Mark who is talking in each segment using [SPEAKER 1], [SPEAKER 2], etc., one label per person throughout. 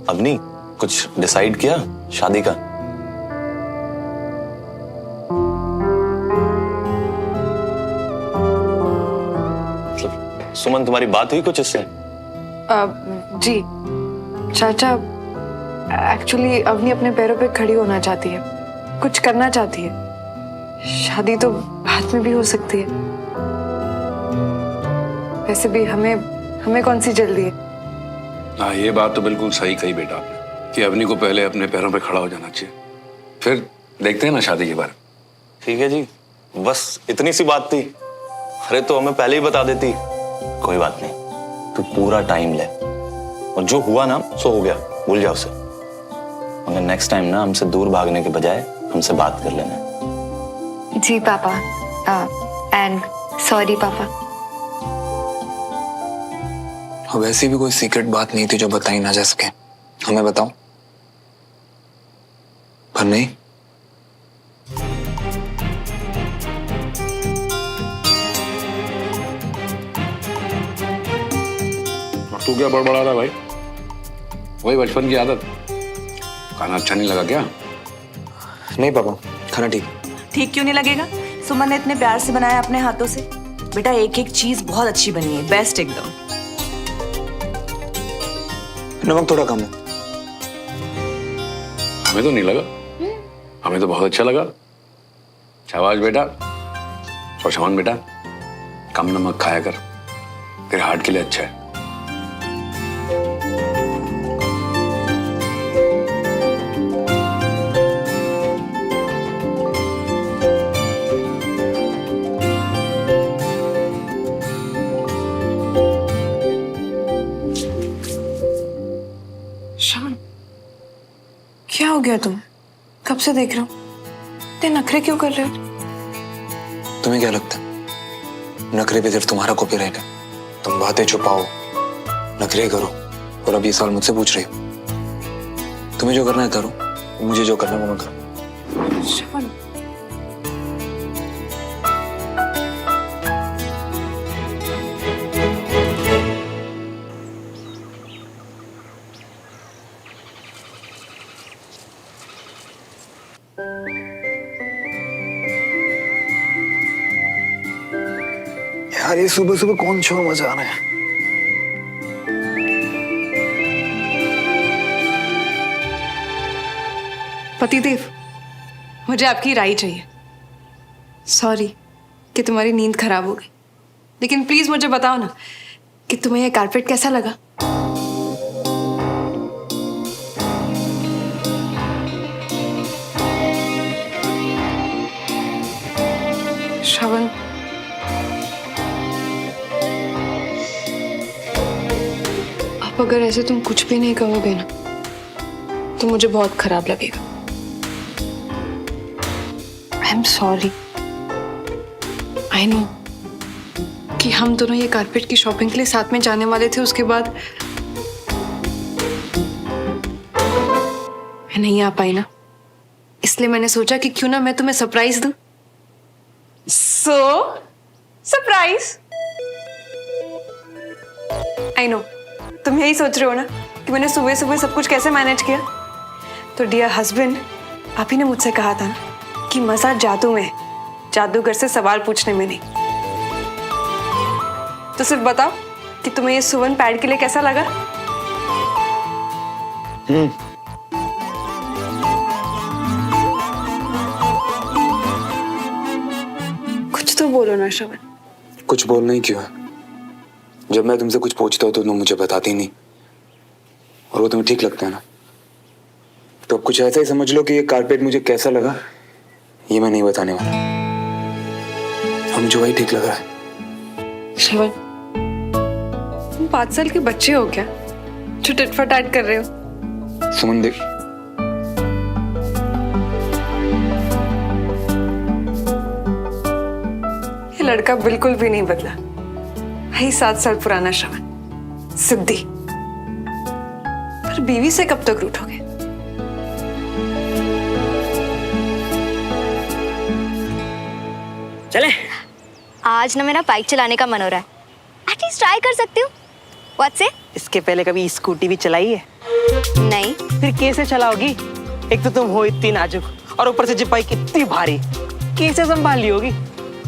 [SPEAKER 1] अवनी, कुछ डिसाइड किया शादी का? सुमन, तुम्हारी बात हुई कुछ इससे?
[SPEAKER 2] जी चाचा, एक्चुअली अवनी अपने पैरों पे खड़ी होना चाहती है, कुछ करना चाहती है। शादी तो बाद में भी हो सकती है। वैसे भी हमें कौन सी जल्दी है।
[SPEAKER 3] हाँ, ये बात तो बिल्कुल सही कही बेटा आपने कि अवनी को पहले अपने पैरों पे खड़ा हो जाना चाहिए, फिर देखते हैं ना शादी के बारे।
[SPEAKER 1] ठीक है जी, बस इतनी सी बात थी। अरे तो हमें पहले ही बता देती। कोई बात नहीं, तू पूरा टाइम ले, और जो हुआ ना सो हो गया, भूल जा उसे। मगर नेक्स्ट टाइम ना हमसे दूर भागने के बजाय हमसे बात कर लेना।
[SPEAKER 4] जी पापा, एंड सॉरी पापा।
[SPEAKER 5] वैसे भी कोई सीक्रेट बात नहीं थी जो बताई ना जा सके, हमें बताओ। पर नहीं,
[SPEAKER 3] तू क्या बड़बड़ा रहा भाई? वही बचपन की आदत। खाना अच्छा नहीं लगा क्या?
[SPEAKER 5] नहीं पापा, खाना ठीक।
[SPEAKER 6] ठीक क्यों नहीं लगेगा? सुमन ने इतने प्यार से बनाया अपने हाथों से। बेटा एक एक चीज बहुत अच्छी बनी है, बेस्ट एकदम।
[SPEAKER 5] नमक थोड़ा कम है।
[SPEAKER 3] हमें तो नहीं लगा, हमें तो बहुत अच्छा लगा। शाबाश बेटा। और शमन बेटा, कम नमक खाया कर, तेरे हार्ट के लिए अच्छा है।
[SPEAKER 2] शान, क्या हो गया तुम? कब से देख रहा हूँ, इतने नखरे क्यों कर रहे हो?
[SPEAKER 5] तुम्हें क्या लगता है नखरे पे सिर्फ तुम्हारा कॉपीराइट है? तुम बातें छुपाओ, नखरे करो, और अब ये सवाल मुझसे पूछ रही हो। तुम्हें जो करना है करो, मुझे जो करना है वो मैं करूँ।
[SPEAKER 2] शान,
[SPEAKER 5] यार ये सुबह सुबह कौन सा मजा आना है।
[SPEAKER 2] पतिदेव, मुझे आपकी राय चाहिए। सॉरी कि तुम्हारी नींद खराब हो गई, लेकिन प्लीज मुझे बताओ ना कि तुम्हें यह कारपेट कैसा लगा? श्रवण, अब अगर ऐसे तुम कुछ भी नहीं कहोगे ना तो मुझे बहुत खराब लगेगा। I am sorry. I know कि हम दोनों ये कारपेट की शॉपिंग के लिए साथ में जाने वाले थे, उसके बाद मैं नहीं आ पाई ना, इसलिए मैंने सोचा कि क्यों ना मैं तुम्हें सरप्राइज दूं। सरप्राइज। आई नो तुम यही सोच रहे हो ना कि मैंने सुबह सुबह सब कुछ कैसे मैनेज किया। तो डियर हस्बैंड, आप ही ने मुझसे कहा था ना कि मजा जादू में, जादूगर से सवाल पूछने में नहीं। तो सिर्फ बताओ कि तुम्हें ये सुवन पैड के लिए कैसा लगा? कुछ तो बोलो ना श्रवण।
[SPEAKER 5] कुछ बोलना ही क्यों है? जब मैं तुमसे कुछ पूछता हूँ तो तुम मुझे बताती नहीं, और वो तुम्हें ठीक लगता है ना। तो अब कुछ ऐसा ही समझ लो कि ये कारपेट मुझे कैसा लगा ये मैं नहीं बताने वाला, और मुझे वही ठीक लग रहा है।
[SPEAKER 2] श्रवण, तुम 5 साल के बच्चे हो क्या जो टिटफटाट कर रहे हो?
[SPEAKER 5] सुमन देख,
[SPEAKER 2] ये लड़का बिल्कुल भी नहीं बदला। वही 7 साल पुराना श्रवण, सिद्धि। पर बीवी से कब तक रूठोगे?
[SPEAKER 7] चले।
[SPEAKER 4] आज ना मेरा बाइक चलाने का मन हो रहा है, एटलीस्ट ट्राई कर सकती हूँ। व्हाट से?
[SPEAKER 7] इसके पहले कभी स्कूटी भी चलाई है?
[SPEAKER 4] नहीं।
[SPEAKER 7] फिर कैसे चलाओगी? एक तो तुम हो इतनी नाजुक और ऊपर से जिपाई कितनी भारी, कैसे संभाल ली होगी?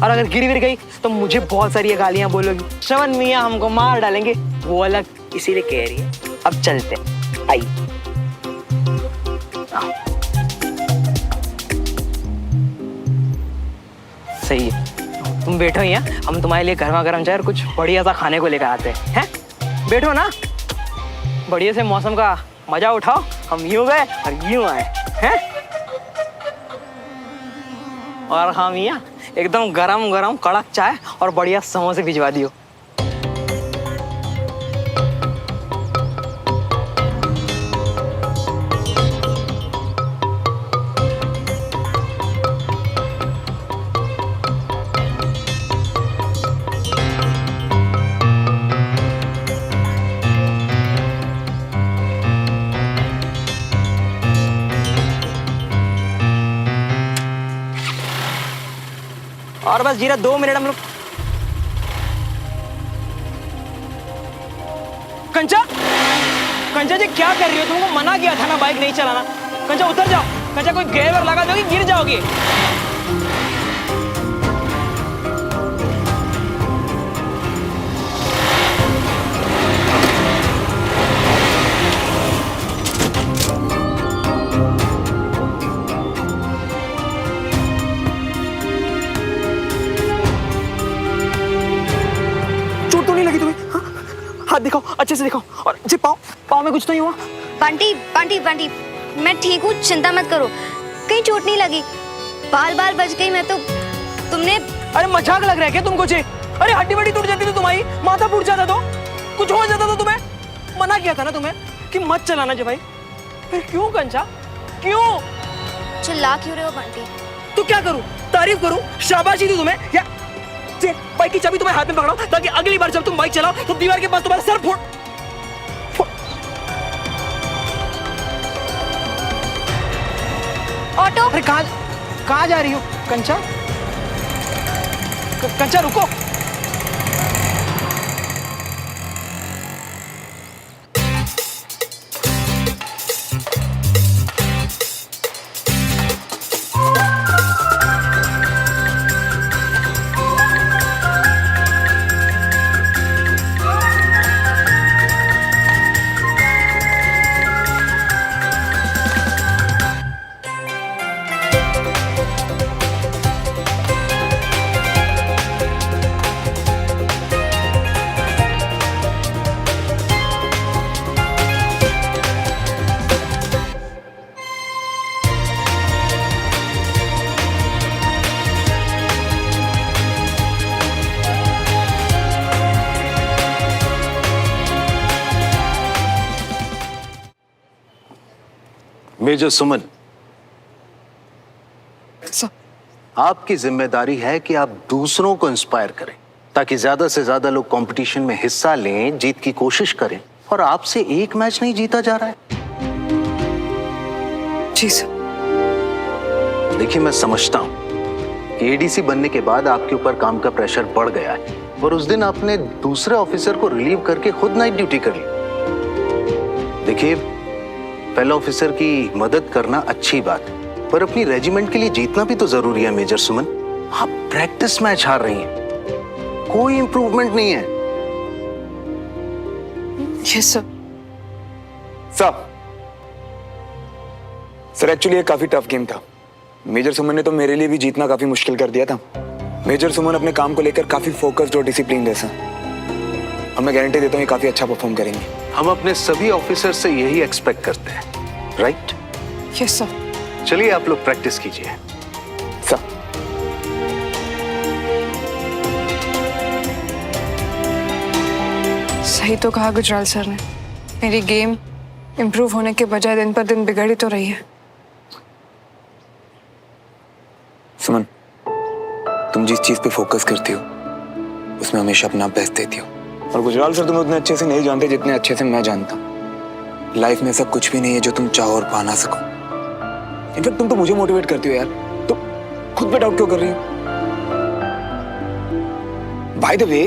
[SPEAKER 7] और अगर गिर गिर गई तो मुझे बहुत सारी गालियां बोलोगी, श्रवण मियाँ हमको मार डालेंगे, वो अलग। इसीलिए कह रही है अब चलते हैं। आई सही है, तुम बैठो ही हैं, हम तुम्हारे लिए गर्मा गर्म चाय और कुछ बढ़िया सा खाने को लेकर आते हैं। बैठो ना, बढ़िया से मौसम का मजा उठाओ। हम यूं गए और यूं आए हैं। और हाँ मियाँ, एकदम गरम गरम कड़क चाय और बढ़िया समोसे भिजवा दियो। और बस जीरा 2 मिनट हम लोग। कंचा, कंचा जी क्या कर रही हो? तुमको मना किया था ना बाइक नहीं चलाना। कंचा उतर जाओ। कंचा कोई गियर लगा दोगी गिर जाओगी। चोट तो नहीं लगी तुम्हें? हाँ? हाथ दिखाओ, अच्छे से दिखाओ। और जी पाँव, पाँव में कुछ तो नहीं हुआ?
[SPEAKER 4] बंटी बंटी बंटी, मैं ठीक हूँ, चिंता मत करो, कहीं चोट नहीं लगी, बाल बाल बच गई मैं तो। तुमने
[SPEAKER 7] अरे मजाक लग रहा है क्या तुमको जी? अरे हड्डी वड्डी टूट जाती तो तुम्हारी, माथा फूट जाता तो, कुछ हो जाता तो तुम्हें। मना किया था ना तुम्हें कि मत चलाना जी भाई। फिर क्यों कंचा, क्यों?
[SPEAKER 4] चिल्ला क्यों रहे हो बंटी?
[SPEAKER 7] तो क्या करूं? तारीफ करूं, शाबाशी दूं तुम्हें, या बाइक की चाबी तुम्हें हाथ में पकड़ाओ ताकि अगली बार जब तुम बाइक चलाओ तो दीवार के पास तुम्हारा सर फोड़।
[SPEAKER 4] ऑटो।
[SPEAKER 7] अरे कहाँ जा रही हो कंचा? कंचा रुको।
[SPEAKER 8] मेजर सुमन, आपकी जिम्मेदारी है कि आप दूसरों को इंस्पायर करें ताकि ज्यादा से ज्यादा लोग कंपटीशन में हिस्सा लें, जीत की कोशिश करें। और आपसे एक मैच नहीं जीता जा रहा है।
[SPEAKER 2] जी सर।
[SPEAKER 8] देखिए, मैं समझता हूं कि एडीसी बनने के बाद आपके ऊपर काम का प्रेशर बढ़ गया है और उस दिन आपने दूसरे ऑफिसर को रिलीव करके खुद नाइट ड्यूटी कर ली। देखिए, फेलो ऑफिसर की मदद करना अच्छी बात है, पर अपनी रेजिमेंट के लिए जीतना भी तो जरूरी है। मेजर सुमन, आप प्रैक्टिस मैच हार रही हैं, कोई इंप्रूवमेंट नहीं है।
[SPEAKER 2] Yes sir.
[SPEAKER 5] सर एक्चुअली ये काफी टफ गेम था। मेजर सुमन ने तो मेरे लिए भी जीतना काफी मुश्किल कर दिया था। मेजर सुमन अपने काम को लेकर काफी फोकस्ड और डिसिप्लिन है सर, और मैं गारंटी देता हूँ ये काफी अच्छा परफॉर्म करेंगे।
[SPEAKER 8] हम अपने सभी ऑफिसर से यही एक्सपेक्ट करते हैं, राइट?
[SPEAKER 2] Yes sir.
[SPEAKER 8] चलिए आप लोग प्रैक्टिस कीजिए।
[SPEAKER 5] सर
[SPEAKER 2] सही तो कहा गुजराल सर ने, मेरी गेम इम्प्रूव होने के बजाय दिन पर दिन बिगड़ ही तो रही है।
[SPEAKER 5] सुमन, तुम जिस चीज पे फोकस करती हो उसमें हमेशा अपना बेस्ट देती हो। और गुजराल सर तुम्हें उतने अच्छे से नहीं जानते जितने अच्छे से मैं जानता हूँ। लाइफ में ऐसा कुछ भी नहीं है जो तुम चाहो और पा ना सको। इनफैक्ट तुम तो मुझे मोटिवेट करती हो यार, तो खुद पे डाउट क्यों कर रही हो? बाय द वे,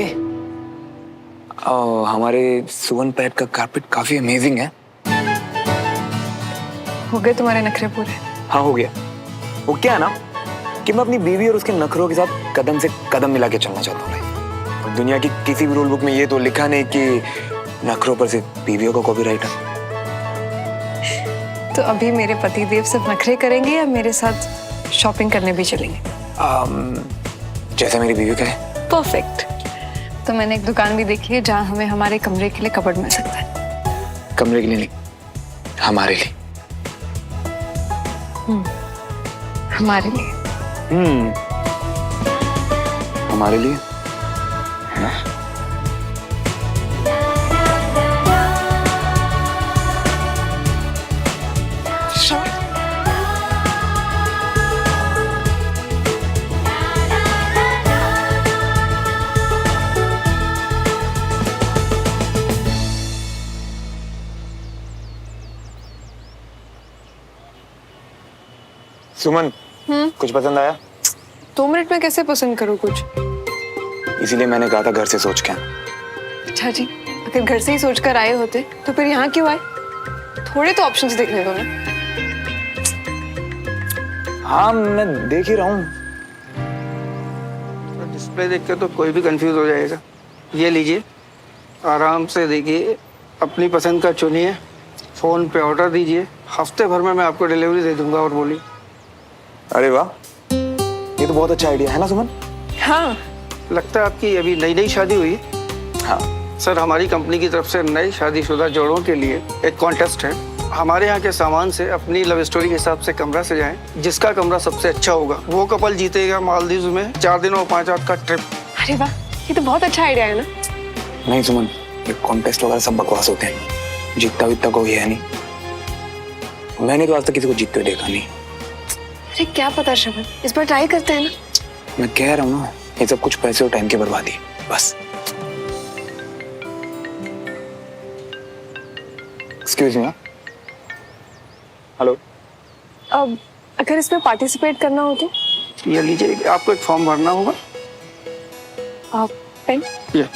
[SPEAKER 5] हमारे सुवन पैड का कारपेट काफी अमेजिंग है।
[SPEAKER 2] हो गए तुम्हारे नखरे पूरे?
[SPEAKER 5] हाँ हो गया। वो क्या है ना कि मैं अपनी बीवी और उसके नखरों के साथ कदम से कदम मिला के चलना चाहता हूँ भाई। और दुनिया की किसी भी रूल बुक में ये तो लिखा नहीं कि नखरों पर सिर्फ बीवियों का कॉपीराइट है।
[SPEAKER 2] तो अभी मेरे पति देव सिर्फ नखरे करेंगे या मेरे साथ शॉपिंग करने भी चलेंगे?
[SPEAKER 5] जैसे मेरी बीवी कहे।
[SPEAKER 2] परफेक्ट। तो मैंने एक दुकान भी देखी है जहाँ हमें हमारे कमरे के लिए कबर्ड मिल सकता है।
[SPEAKER 5] कमरे के लिए नहीं, हमारे लिए।
[SPEAKER 2] हमारे लिए।
[SPEAKER 5] हमारे लिए हाँ? सुमन, कुछ पसंद आया?
[SPEAKER 2] 2 मिनट में कैसे पसंद करूँ कुछ?
[SPEAKER 5] इसीलिए मैंने कहा था घर से सोच के।
[SPEAKER 2] अच्छा जी, अगर घर से ही सोच कर आए होते तो फिर यहाँ क्यों आए? थोड़े तो ऑप्शंस देखने दो ना।
[SPEAKER 5] हाँ मैं देख ही रहा हूँ।
[SPEAKER 9] डिस्प्ले देख के तो कोई भी कंफ्यूज हो जाएगा। ये लीजिए, आराम से देखिए, अपनी पसंद का चुनिए, फ़ोन पे ऑर्डर दीजिए, हफ्ते भर में मैं आपको डिलीवरी दे दूंगा। और बोलिए।
[SPEAKER 5] अरे वाह, ये तो बहुत अच्छा आइडिया है ना सुमन?
[SPEAKER 2] हाँ।
[SPEAKER 9] लगता है आपकी अभी नई नई शादी हुई है?
[SPEAKER 5] हाँ
[SPEAKER 9] सर, हमारी कंपनी की तरफ से नई शादीशुदा जोड़ों के लिए एक कॉन्टेस्ट है। हमारे यहाँ के सामान से अपनी लव स्टोरी के हिसाब से कमरा सजाएं। जिसका कमरा सबसे अच्छा होगा वो कपल जीतेगा मालदीव में 4 दिन और 5 रात का ट्रिप।
[SPEAKER 2] अरे वाह, ये तो बहुत अच्छा आइडिया है ना।
[SPEAKER 5] नहीं सुमन, ये कॉन्टेस्ट वगैरह सब बकवास होते हैं। जीतता वितता कोई है नहीं। मैंने तो आज तक किसी को जीतते हुए देखा नहीं।
[SPEAKER 2] अरे क्या पता श्रवण, इस बार ट्राई करते हैं ना।
[SPEAKER 5] मैं कह रहा हूँ ना, ये सब कुछ पैसे और टाइम की बर्बादी है बस। Excuse me. हेलो।
[SPEAKER 2] अब अगर इसमें पार्टिसिपेट करना हो तो?
[SPEAKER 9] ये लीजिए, आपको एक फॉर्म भरना होगा।
[SPEAKER 2] आप पेन?
[SPEAKER 9] ये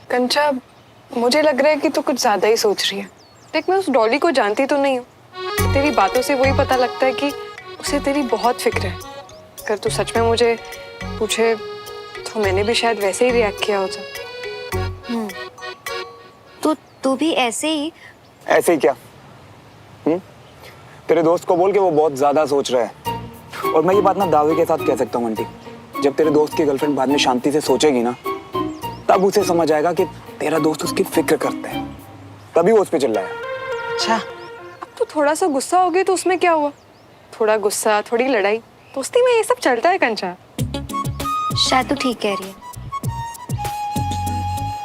[SPEAKER 2] कंचा, मुझे लग रहा है कि तू कुछ ज्यादा ही सोच रही है। देख, मैं उस डॉली को जानती तो नहीं हूँ। तेरी बातों से वही पता लगता है कि उसे तेरी बहुत फिक्र है। अगर तू सच में मुझे पूछे तो मैंने भी शायद वैसे ही रिएक्ट किया होता।
[SPEAKER 4] तो तू भी ऐसे ही?
[SPEAKER 5] ऐसे ही क्या? तेरे दोस्त को बोल के वो बहुत ज्यादा सोच रहा है। और मैं ये बात ना दावे के साथ कह सकता हूँ आंटी, जब तेरे दोस्त की गर्लफ्रेंड बाद में शांति से सोचेगी ना, तब उसे समझ आएगा कि तेरा दोस्त उसकी फिक्र करता है, तभी वो उस पे चिल्ला है।
[SPEAKER 2] अच्छा, अब तो थोड़ा सा गुस्सा हो गई तो उसमें क्या हुआ? थोड़ा गुस्सा, थोड़ी लड़ाई, दोस्ती में ये सब चलता है कंचा।
[SPEAKER 4] शायद तू ठीक कह रही है।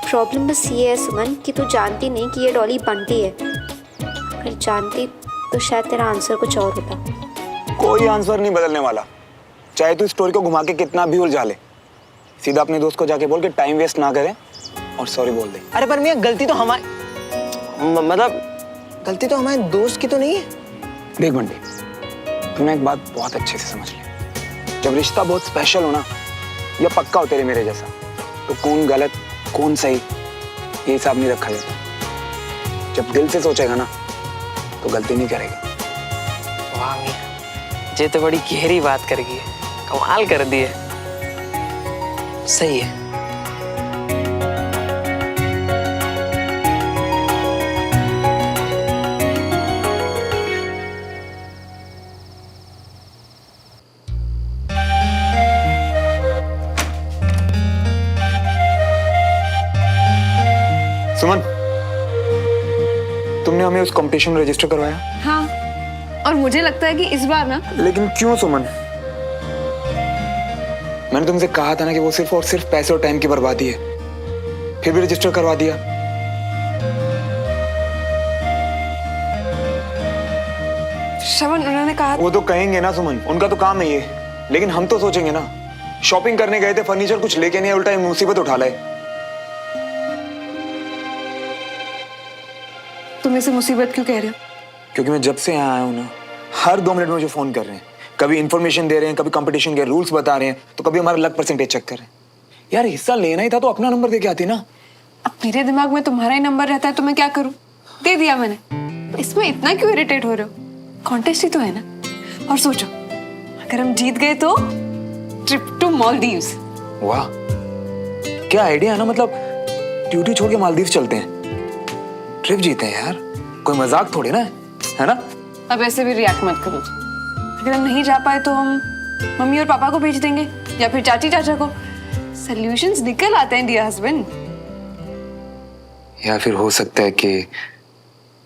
[SPEAKER 4] प्रॉब्लम बस ये है सुमन कि तू जानती नहीं कि ये डॉली बंटी है। अगर जानती तो शायद तेरा आंसर कुछ और होता।
[SPEAKER 5] कोई आंसर नहीं बदलने वाला, चाहे तू स्टोरी को घुमा के कितना भी उलझा ले। सीधा अपने दोस्त को जाके बोल के टाइम वेस्ट ना करे और सॉरी बोल दे।
[SPEAKER 7] अरे पर मियां, गलती तो हमारी, मतलब गलती तो हमारे दोस्त की तो नहीं है।
[SPEAKER 5] देख बंटी, तूने एक बात बहुत अच्छे से समझ ली। जब रिश्ता बहुत स्पेशल हो ना, या पक्का हो तेरे मेरे जैसा, तो कौन गलत कौन सही ये हिसाब नहीं रखा जाता। जब दिल से सोचेगा ना तो गलती नहीं करेगा।
[SPEAKER 7] वाह मियां, ये तो बड़ी गहरी बात कर गई है, कमाल कर दी है। सही है।
[SPEAKER 5] सुमन, तुमने हमें उस कंपटीशन में रजिस्टर करवाया?
[SPEAKER 2] हाँ, और मुझे लगता है कि इस बार ना।
[SPEAKER 5] लेकिन क्यों सुमन? मैंने तुमसे कहा था ना कि वो सिर्फ और सिर्फ पैसे और टाइम की बर्बादी है, फिर भी रजिस्टर करवा दिया।
[SPEAKER 2] श्रवण, उन्होंने कहा।
[SPEAKER 5] वो तो कहेंगे ना सुमन, उनका तो काम है ये, लेकिन हम तो सोचेंगे ना। शॉपिंग करने गए थे, फर्नीचर कुछ लेके नहीं, उल्टा मुसीबत उठा लाए।
[SPEAKER 2] तुम इसे मुसीबत क्यों कह रहे हो?
[SPEAKER 5] क्योंकि मैं जब से यहाँ आया हूँ ना, हर 2 मिनट में मुझे फोन कर रहे हैं। कभी इन्फॉर्मेशन दे रहे हैं, कभी कंपटीशन के रूल्स बता रहे हैं, तो कभी हमारा लक परसेंटेज चेक कर रहे हैं। यार हिस्सा लेना ही था तो अपना नंबर दे के आती ना।
[SPEAKER 2] अब मेरे दिमाग में तुम्हारा ही नंबर रहता है तो मैं क्या करूं? दे दिया मैंने। इसमें इतना क्यों इरिटेट हो रहे हो? कॉन्टेस्ट ही तो है ना। और सोचो, अगर हम जीत गए तो ट्रिप टू मालदीव्स।
[SPEAKER 5] वाह, क्या आइडिया है ना। मतलब ड्यूटी छोड़ के मालदीव चलते हैं, ट्रिप जीते हैं यार। कोई मजाक थोड़ी ना है ना।
[SPEAKER 2] अब ऐसे भी रिएक्ट मत करो। अगर हम नहीं जा पाए तो हम मम्मी और पापा को भेज देंगे या फिर चाची चाचा को। सॉल्यूशंस निकल आते हैं डियर हस्बैंड।
[SPEAKER 5] या फिर हो सकता है कि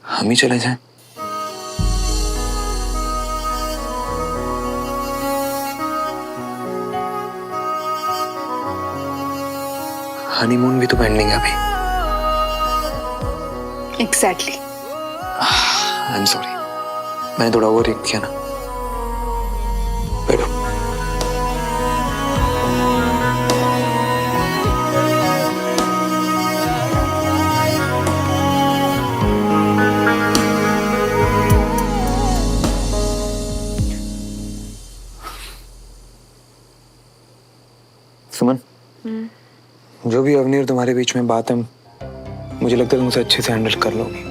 [SPEAKER 5] हम ही चले जाएं। हनीमून भी तो पेंडिंग है अभी।
[SPEAKER 2] एग्जैक्टली।
[SPEAKER 5] आई एम सॉरी, मैंने थोड़ा ओवर रिएक्ट किया ना। बैठो। सुमन, जो भी अवनी और तुम्हारे बीच में बात है, मुझे लगता है तुम उसे अच्छे से हैंडल कर लोगी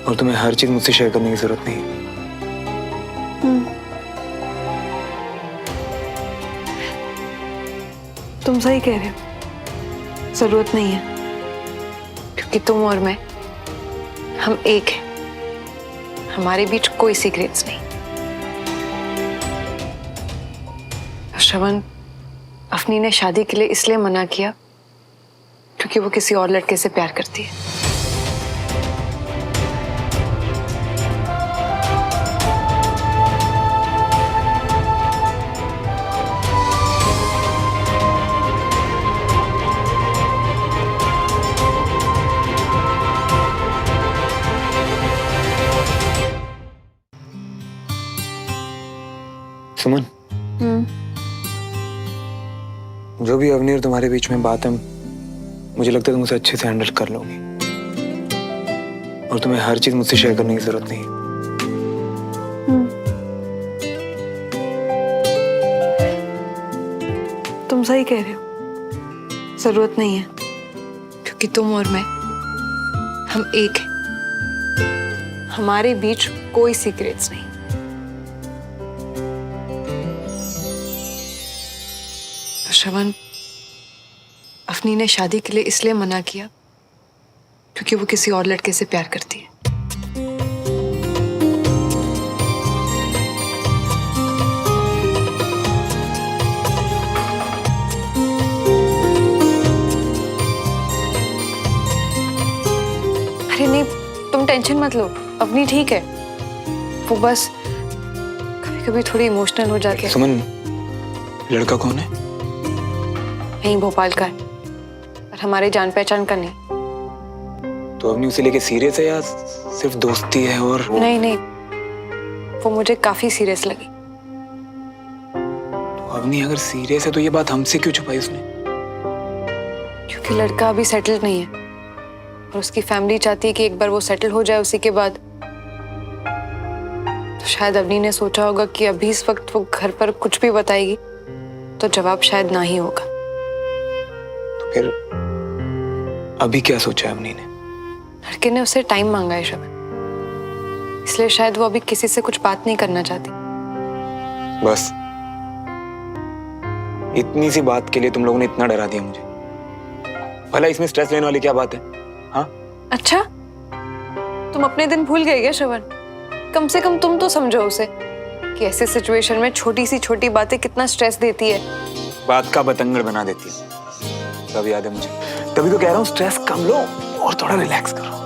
[SPEAKER 5] और तुम्हें हर चीज मुझसे शेयर करने की जरूरत नहीं है।
[SPEAKER 2] तुम सही कह रहे हो, जरूरत नहीं है, क्योंकि तुम और मैं, हम एक हैं। हमारे बीच कोई सीक्रेट्स नहीं। श्रवण, अफनी ने शादी के लिए इसलिए मना किया क्योंकि वो किसी और लड़के से प्यार करती है।
[SPEAKER 5] सुमन, जो भी अवनी और तुम्हारे बीच में बात है, मुझे लगता है तुम उसे अच्छे से हैंडल कर लोगी और तुम्हें हर चीज मुझसे शेयर करने की जरूरत नहीं है।
[SPEAKER 2] तुम सही कह रहे हो, जरूरत नहीं है, क्योंकि तुम और मैं, हम एक हैं। हमारे बीच कोई सीक्रेट्स नहीं। श्रवण, अफनी ने शादी के लिए इसलिए मना किया क्योंकि वो किसी और लड़के से प्यार करती है। अरे नहीं, तुम टेंशन मत लो, अफनी ठीक है। वो बस कभी कभी थोड़ी इमोशनल हो जाती है।
[SPEAKER 5] सुमन, लड़का कौन है?
[SPEAKER 2] नहीं, भोपाल का है, पर हमारे जान पहचान का नहीं।
[SPEAKER 5] तो अवनी उसे लेके सीरियस है या सिर्फ दोस्ती है? और
[SPEAKER 2] नहीं नहीं, वो मुझे काफी सीरियस लगी।
[SPEAKER 5] तो अवनी अगर सीरियस है तो ये बात हमसे क्यों छुपाई उसने?
[SPEAKER 2] क्योंकि लड़का अभी सेटल्ड नहीं है और उसकी फैमिली चाहती है कि एक बार वो सेटल हो जाए, उसी के बाद। तो शायद अवनी ने सोचा होगा कि अभी इस वक्त वो घर पर कुछ भी बताएगी तो जवाब शायद ना ही होगा।
[SPEAKER 5] फिर अभी क्या सोचा है अवनी ने?
[SPEAKER 2] लड़के ने उससे टाइम मांगा है श्रवण, इसलिए शायद वो अभी किसी से कुछ बात नहीं करना चाहती।
[SPEAKER 5] बस इतनी सी बात के लिए तुम लोगों ने इतना डरा दिया मुझे। भला इसमें स्ट्रेस लेने वाली क्या बात है? हाँ,
[SPEAKER 2] अच्छा, तुम अपने दिन भूल गए क्या श्रवण? कम से कम तुम तो समझो उसे कि ऐसे सिचुएशन में छोटी सी छोटी बातें कितना स्ट्रेस देती है।
[SPEAKER 5] बात का बतंगड़ बना देती है। तब याद है मुझे, तभी तो कह रहा हूँ स्ट्रेस कम लो और थोड़ा रिलैक्स करो।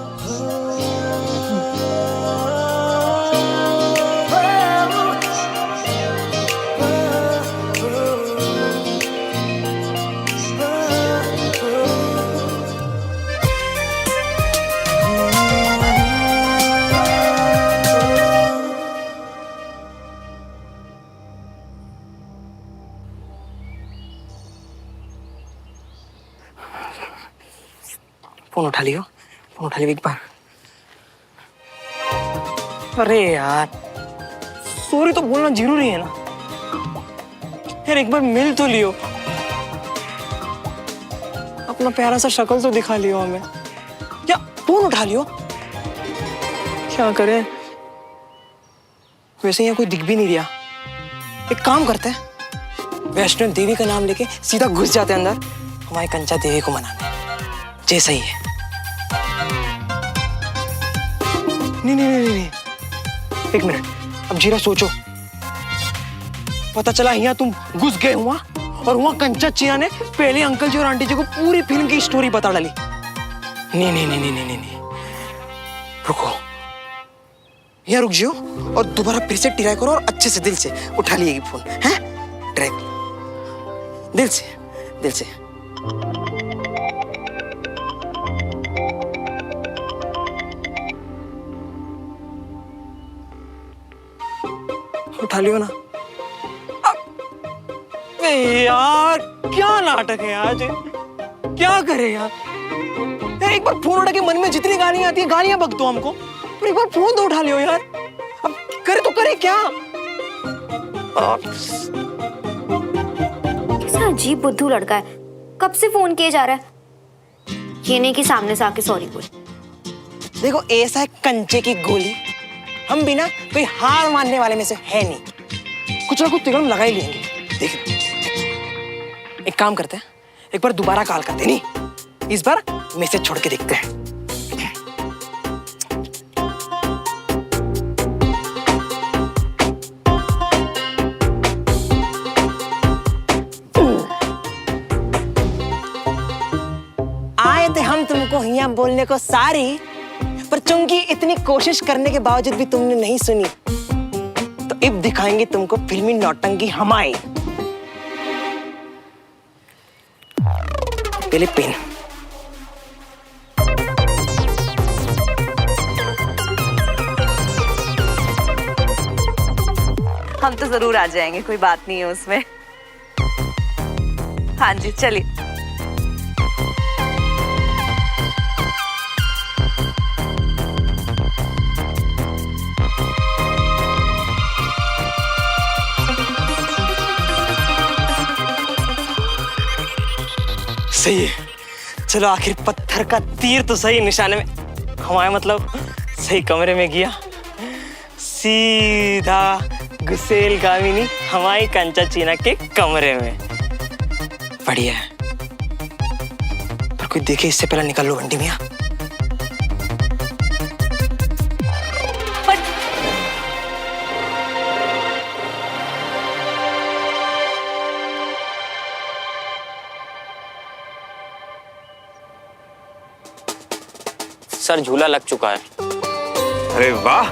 [SPEAKER 7] फोन उठा लियो एक बार। अरे यार, सॉरी तो बोलना जरूरी है ना यार, एक बार मिल तो लियो, अपना प्यारा सा शक्ल तो दिखा लियो हमें, या फोन उठा लियो। क्या करें, वैसे यहाँ कोई दिख भी नहीं रहा। एक काम करते हैं, वैष्णो देवी का नाम लेके सीधा घुस जाते हैं अंदर हमारी कंचा देवी को मनाने, जैसा ही है। नहीं नहीं नहीं नहीं, एक मिनट, अब जीरा सोचो। पता चला यहाँ तुम घुस गए हुआ और वहां कंचा चिया ने पहले अंकल जी और आंटी जी को पूरी फिल्म की स्टोरी बता डाली। नहीं नहीं नहीं नहीं नहीं नहीं, रुको, यहाँ रुक जाओ और दोबारा फिर से ट्राई करो और अच्छे से दिल से उठा लिएगी फोन, हैं? ट्राई, दिल से, दिल से। उठा लियो ना। अबे यार, क्या नाटक है आज, क्या करे यार? यार एक बार फोन उठा के मन में जितनी गालियां आती है गालियां बक दो हमको, पर एक बार फोन तो उठा लियो यार। अब करे तो करे क्या?
[SPEAKER 4] कैसा अजीब बुद्धू लड़का है, कब से फोन किए जा रहा है। ये नहीं कि सामने से आके सॉरी बोल।
[SPEAKER 7] देखो ऐसा है कंचे की गोली, हम भी ना कोई हार मानने वाले में से है नहीं, कुछ ना कुछ तिगड़म लगा ही लेंगे। देख, एक काम करते हैं, एक बार दोबारा कॉल करते, नहीं इस बार मैसेज छोड़ के देखते हैं। आए थे हम तुमको यहाँ बोलने को सारी, पर चूंकि इतनी कोशिश करने के बावजूद भी तुमने नहीं सुनी, तो अब दिखाएंगे तुमको फिल्मी नौटंकी हमारी। पहले पेन,
[SPEAKER 6] हम तो जरूर आ जाएंगे, कोई बात नहीं है उसमें। हाँ जी चलिए।
[SPEAKER 7] सही है, चलो आखिर पत्थर का तीर तो सही निशाने में, हमारे मतलब सही कमरे में गया, सीधा गुसेल कामिनी हमारी कंचा चीना के कमरे में। बढ़िया है, पर कोई देखे इससे पहले निकल लो बंटी मियां।
[SPEAKER 10] सर झूला लग चुका है।
[SPEAKER 5] अरे वाह,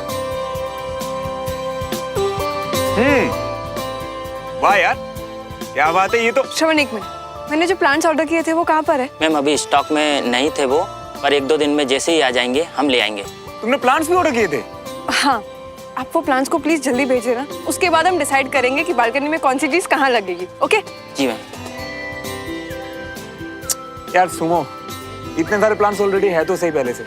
[SPEAKER 5] वाह यार, क्या बात है ये तो।
[SPEAKER 2] श्रवण एक मिनट, मैंने जो प्लांट्स ऑर्डर किए थे वो कहाँ पर है?
[SPEAKER 10] मैम अभी स्टॉक में नहीं थे वो, पर 1-2 दिन में जैसे ही आ जाएंगे हम ले आएंगे।
[SPEAKER 5] तुमने प्लांट्स भी ऑर्डर किए थे?
[SPEAKER 2] हाँ, आप वो प्लांट्स को प्लीज जल्दी भेज देना, उसके बाद हम डिसाइड करेंगे कि बालकनी में कौन सी चीज कहाँ लगेगी। ओके
[SPEAKER 10] जी मैम।
[SPEAKER 5] यार सुमो, इतने सारे प्लांट्स ऑलरेडी है तो सही पहले से।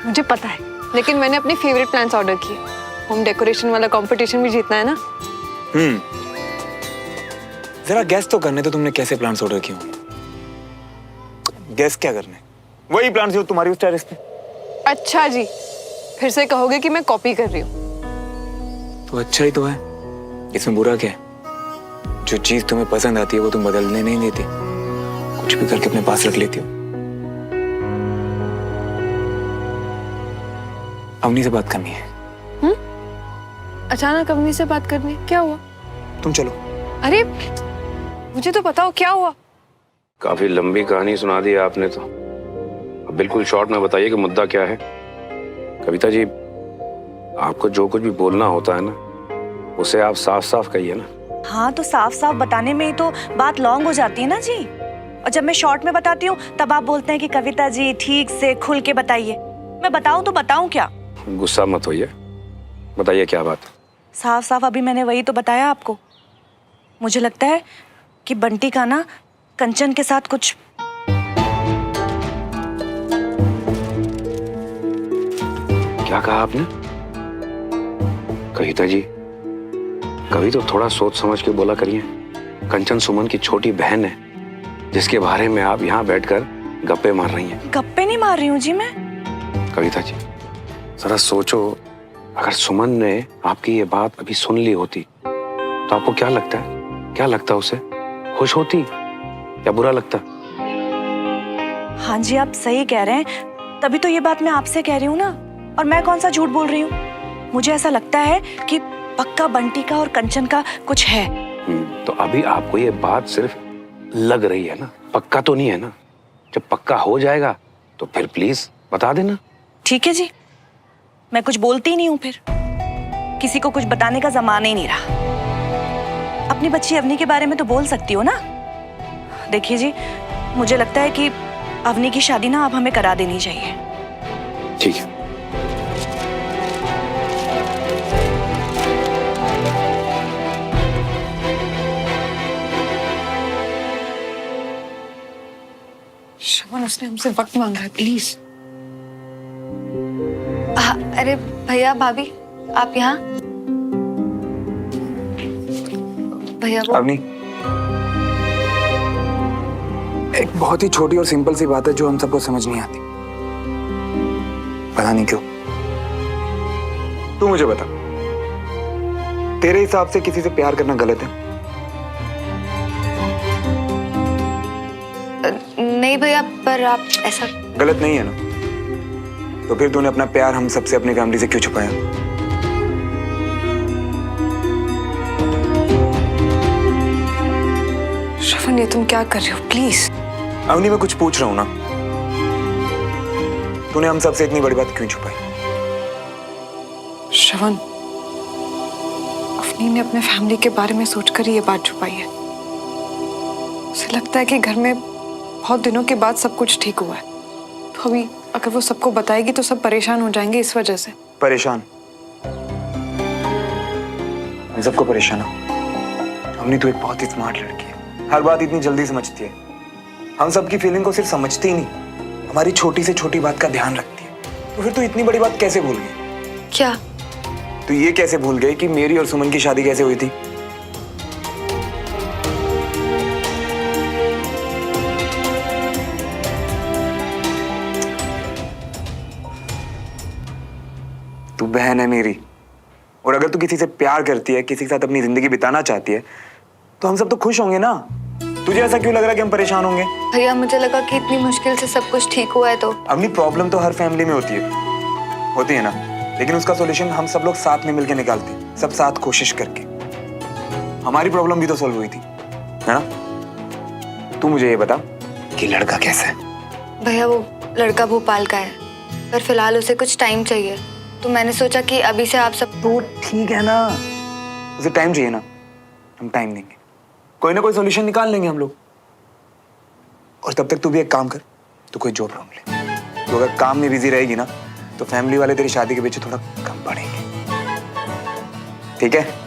[SPEAKER 2] मुझे पता है, लेकिन मैंने अपने फेवरेट प्लांट्स ऑर्डर किए। होम डेकोरेशन वाला कंपटीशन भी जीतना है ना।
[SPEAKER 5] जरा गैस तो करने, तो तुमने कैसे प्लांट्स ऑर्डर किए होंगे? गैस क्या करने? वही प्लांट्स जो तुम्हारी उस टेरेस पे।
[SPEAKER 2] अच्छा जी, फिर से कहोगे कि मैं कॉपी कर रही हूँ।
[SPEAKER 5] तो अच्छा ही तो है, इसमें बुरा क्या है? जो चीज तुम्हें पसंद आती है वो तुम बदलने नहीं देती, कुछ भी करके अपने पास रख लेती हो। अवनी से बात करनी है।
[SPEAKER 2] अचानक अवनी से बात करनी, क्या हुआ?
[SPEAKER 5] तुम चलो।
[SPEAKER 2] अरे मुझे तो बताओ क्या हुआ।
[SPEAKER 3] काफी लंबी कहानी सुना दी आपने तो, अब बिल्कुल शॉर्ट में बताइए कि मुद्दा क्या है। कविता जी, आपको जो कुछ भी बोलना होता है ना, उसे आप साफ साफ कहिए ना।
[SPEAKER 6] हाँ तो साफ साफ बताने में ही तो बात लॉन्ग हो जाती है ना जी, और जब मैं शॉर्ट में बताती हूँ तब आप बोलते हैं कि कविता जी ठीक से खुल के बताइए। मैं बताऊँ तो बताऊँ क्या?
[SPEAKER 3] गुस्सा मत होइए, बताइए क्या बात।
[SPEAKER 6] साफ साफ अभी मैंने वही तो बताया आपको। मुझे लगता है कि बंटी का ना कंचन के साथ कुछ
[SPEAKER 3] क्या कहा आपने? कविता जी, कभी तो थोड़ा सोच समझ के बोला करिए। कंचन सुमन की छोटी बहन है, जिसके बारे में आप यहाँ बैठकर गप्पे मार रही हैं।
[SPEAKER 6] गप्पे नहीं मार रही हूँ जी मैं।
[SPEAKER 3] कविता जी, जरा सोचो, अगर सुमन ने आपकी ये बात अभी सुन ली होती तो आपको क्या लगता है? क्या लगता उसे? खुश होती या बुरा लगता?
[SPEAKER 6] हाँ जी, आप सही कह रहे हैं, तभी तो ये बात मैं आपसे कह रही हूँ ना। और मैं कौन सा झूठ बोल रही हूँ? मुझे ऐसा लगता है कि पक्का बंटी का और कंचन का कुछ है।
[SPEAKER 3] तो अभी आपको ये बात सिर्फ लग रही है ना, पक्का तो नहीं है ना। जब पक्का हो जाएगा तो फिर प्लीज बता देना।
[SPEAKER 6] ठीक है जी, मैं कुछ बोलती ही नहीं हूँ। फिर किसी को कुछ बताने का जमाना ही नहीं रहा। अपनी बच्ची अवनी के बारे में तो बोल सकती हो ना। देखिए जी, मुझे लगता है कि अवनी की शादी ना अब हमें करा देनी चाहिए।
[SPEAKER 3] ठीक है।
[SPEAKER 2] श्रवण, उसने हमसे वक्त मांगा है, प्लीज।
[SPEAKER 4] अरे भैया भाभी, आप यहाँ? भैया वो
[SPEAKER 5] अवनी, एक बहुत ही छोटी और सिंपल सी बात है जो हम सबको समझ नहीं आती। पता नहीं क्यों। तू मुझे बता, तेरे हिसाब से किसी से प्यार करना गलत है?
[SPEAKER 4] नहीं भैया, पर आप ऐसा
[SPEAKER 5] गलत नहीं है ना? तो फिर तूने अपना प्यार हम सबसे, अपनी फैमिली से क्यों छुपाया?
[SPEAKER 2] श्रवण, ये तुम क्या कर रहे हो? प्लीज।
[SPEAKER 5] अवनी, मैं कुछ पूछ रहा हूं ना। तूने हम सबसे इतनी बड़ी बात क्यों छुपाई?
[SPEAKER 2] श्रवण, अवनी ने अपने फैमिली के बारे में सोचकर ही ये बात छुपाई है। उसे लगता है कि घर में बहुत दिनों के बाद सब कुछ ठीक हुआ है, तो अभी अगर वो सबको बताएगी तो सब परेशान हो जाएंगे इस वजह से।
[SPEAKER 5] परेशान? मैं सबको परेशान हूं। अवनी, तू एक बहुत ही स्मार्ट लड़की है, हर बात इतनी जल्दी समझती है। हम सबकी फीलिंग को सिर्फ समझती ही नहीं, हमारी छोटी से छोटी बात का ध्यान रखती है। तो फिर तू इतनी बड़ी बात कैसे भूल गई?
[SPEAKER 4] क्या?
[SPEAKER 5] तू ये कैसे भूल गई कि मेरी और सुमन की शादी कैसे हुई थी? तू बहन है मेरी, और अगर तू किसी से प्यार करती है, किसी के साथ अपनी जिंदगी बिताना चाहती है, तो हम सब तो खुश होंगे ना। तुझे ऐसा क्यों लग रहा है कि हम परेशान होंगे?
[SPEAKER 4] भैया, मुझे लगा कि इतनी मुश्किल से सब कुछ ठीक हुआ है तो।
[SPEAKER 5] अपनी प्रॉब्लम तो हर फैमिली में होती है ना, लेकिन उसका सॉल्यूशन हम सब लोग साथ में मिलकर निकालते हैं, सब साथ कोशिश करके। हमारी प्रॉब्लम भी तो सॉल्व हुई थी, है ना? तू मुझे ये बता कि लड़का कैसा है?
[SPEAKER 4] भैया, वो लड़का भोपाल का है, पर फिलहाल उसे कुछ टाइम चाहिए, तो मैंने सोचा कि अभी से आप सब।
[SPEAKER 5] तो ठीक है ना, उसे टाइम चाहिए ना, हम टाइम देंगे, कोई ना कोई सॉल्यूशन निकाल लेंगे हम लोग। और तब तक तू भी एक काम कर, तू कोई जॉब ढूंढ ले। तो अगर काम में बिजी रहेगी ना, तो फैमिली वाले तेरी शादी के पीछे थोड़ा कम पड़ेंगे, ठीक है?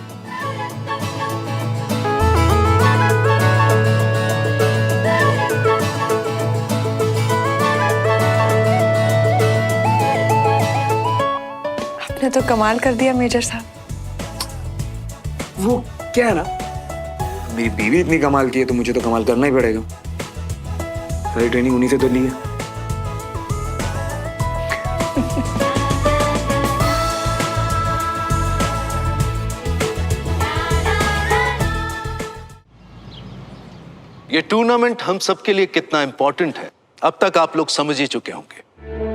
[SPEAKER 2] आपने तो कमाल कर दिया मेजर साहब।
[SPEAKER 5] वो क्या है ना, मेरी बीवी इतनी कमाल की है तो मुझे तो कमाल करना ही पड़ेगा। सारी ट्रेनिंग उन्हीं से तो ली है।
[SPEAKER 8] ये टूर्नामेंट हम सबके लिए कितना इंपॉर्टेंट है अब तक आप लोग समझ ही चुके होंगे।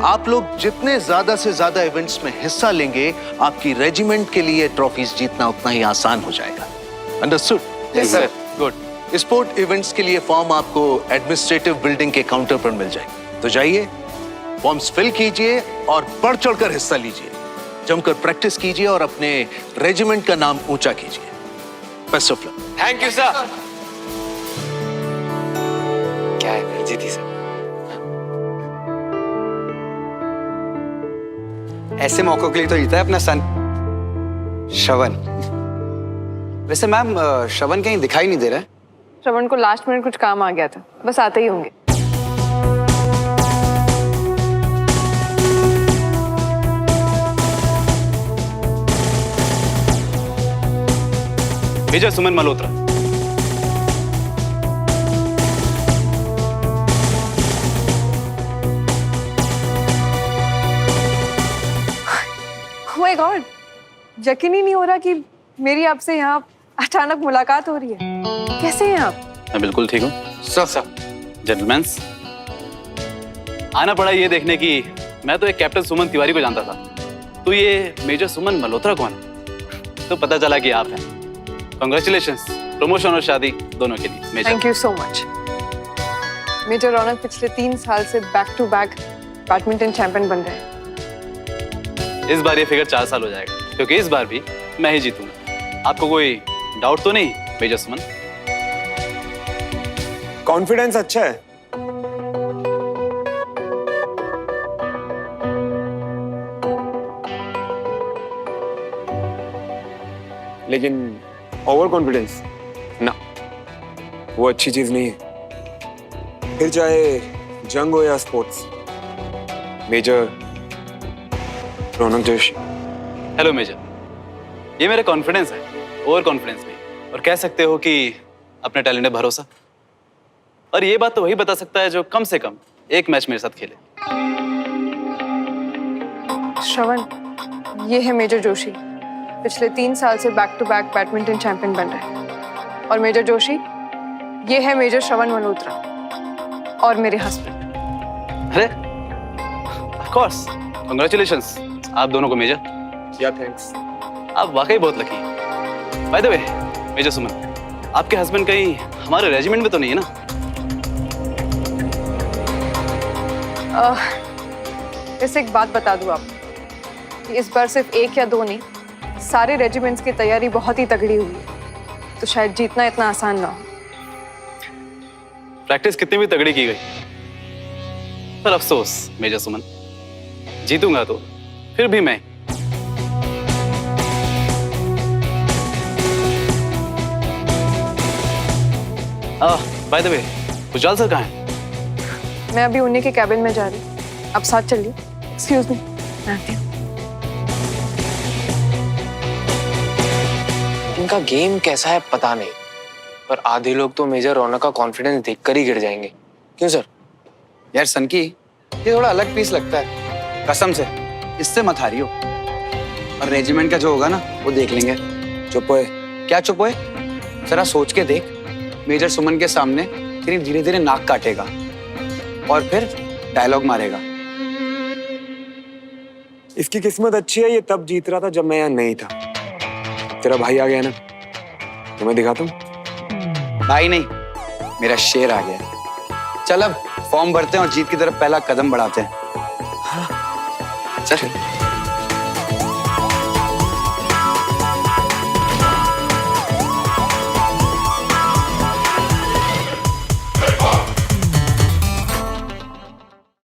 [SPEAKER 8] आप लोग जितने ज्यादा से ज्यादा इवेंट्स में हिस्सा लेंगे, आपकी रेजिमेंट के लिए ट्रॉफीज जीतना उतना ही आसान हो जाएगा। Understood?
[SPEAKER 5] Yes sir.
[SPEAKER 8] Good. Sport events के लिए फॉर्म आपको एडमिनिस्ट्रेटिव बिल्डिंग के काउंटर पर मिल जाएगी, तो जाइए फॉर्म्स फिल कीजिए और बढ़ चढ़कर हिस्सा लीजिए, जमकर प्रैक्टिस कीजिए और अपने रेजिमेंट का नाम ऊंचा कीजिए। Best of luck.
[SPEAKER 1] Thank you sir.
[SPEAKER 5] क्या है जीती सर?
[SPEAKER 9] ऐसे मौकों के लिए तो जीता है अपना सन श्रवण। वैसे मैम, श्रवण कहीं दिखाई नहीं दे रहा है।
[SPEAKER 2] श्रवण को लास्ट मिनट कुछ काम आ गया था, बस आते ही होंगे।
[SPEAKER 11] Major Suman Malhotra.
[SPEAKER 2] Oh my God, यकीन ही नहीं हो रहा कि मेरी आपसे यहाँ अचानक मुलाकात हो रही है। कैसे हैं आप?
[SPEAKER 11] मैं बिल्कुल ठीक हूँ। सर जेंटलमैन्स, आना पड़ा ये देखने की मैं तो एक कैप्टन सुमन तिवारी को जानता था, तो ये मेजर सुमन मल्होत्रा कौन है? तो पता चला कि आप हैं। कांग्रेचुलेशंस, प्रमोशन और शादी दोनों के लिए। Major
[SPEAKER 2] thank you so much. Major Raunak पिछले 3 साल से back to back badminton champion बन रहे हैं।
[SPEAKER 11] इस बार ये फिगर 4 साल हो जाएगा, क्योंकि इस बार भी मैं ही जीतूंगा। आपको कोई डाउट तो नहीं मेजर सुमन?
[SPEAKER 5] कॉन्फिडेंस अच्छा है। लेकिन ओवर कॉन्फिडेंस ना, वो अच्छी चीज नहीं है। फिर चाहे जंग हो या स्पोर्ट्स। मेजर रौनक जोशी।
[SPEAKER 11] हेलो मेजर, ये मेरा कॉन्फिडेंस है, ओवर कॉन्फिडेंस नहीं। और कह सकते हो कि अपने टैलेंट में भरोसा। और ये बात तो वही बता सकता है जो कम से कम एक मैच मेरे साथ खेले।
[SPEAKER 2] श्रवण, ये है मेजर जोशी, पिछले 3 साल से back to back badminton champion बन रहे हैं। और मेजर जोशी, ये है मेजर श्रवण मल्होत्रा और मेरे हस्बैंड।
[SPEAKER 11] अरे ऑफ कोर्स, कांग्रेचुलेशंस आप दोनों को मेजर।
[SPEAKER 5] या थैंक्स।
[SPEAKER 11] आप वाकई बहुत लकी हैं। बाय द वे मेजर सुमन, आपके हस्बैंड कहीं हमारे रेजिमेंट में तो नहीं है ना?
[SPEAKER 2] वैसे एक बात बता दूं आपको कि इस बार सिर्फ 1 या 2 नहीं, सारे रेजिमेंट्स की तैयारी बहुत ही तगड़ी हुई है, तो शायद जीतना इतना आसान ना हो।
[SPEAKER 11] प्रैक्टिस कितनी भी तगड़ी की गई, पर अफसोस मेजर सुमन, जीतूंगा तो फिर भी मैं। By the way, Ujala sir कहाँ हैं?
[SPEAKER 2] मैं अभी उन्हीं के कैबिन में जा रही हूँ, आप साथ चलिए। एक्सक्यूज मी, मैं आती हूँ।
[SPEAKER 12] इनका गेम कैसा है पता नहीं, पर आधे लोग तो मेजर रौनक का कॉन्फिडेंस देखकर ही गिर जाएंगे। क्यों सर?
[SPEAKER 9] यार सनकी, ये थोड़ा अलग पीस लगता है, कसम से। इससे मत हारियो। और रेजिमेंट का जो होगा ना वो देख लेंगे।
[SPEAKER 5] चुप होए।
[SPEAKER 9] क्या चुप होए? जरा सोच के देख, मेजर सुमन के सामने तेरी धीरे धीरे नाक काटेगा और फिर डायलॉग मारेगा।
[SPEAKER 5] इसकी किस्मत अच्छी है, ये तब जीत रहा था जब मैं यहाँ नहीं था। तेरा भाई आ गया ना, तो मैं दिखाता हूँ।
[SPEAKER 9] भाई नहीं, मेरा शेर आ गया। चल अब फॉर्म भरते हैं और जीत की तरफ पहला कदम बढ़ाते हैं। चल।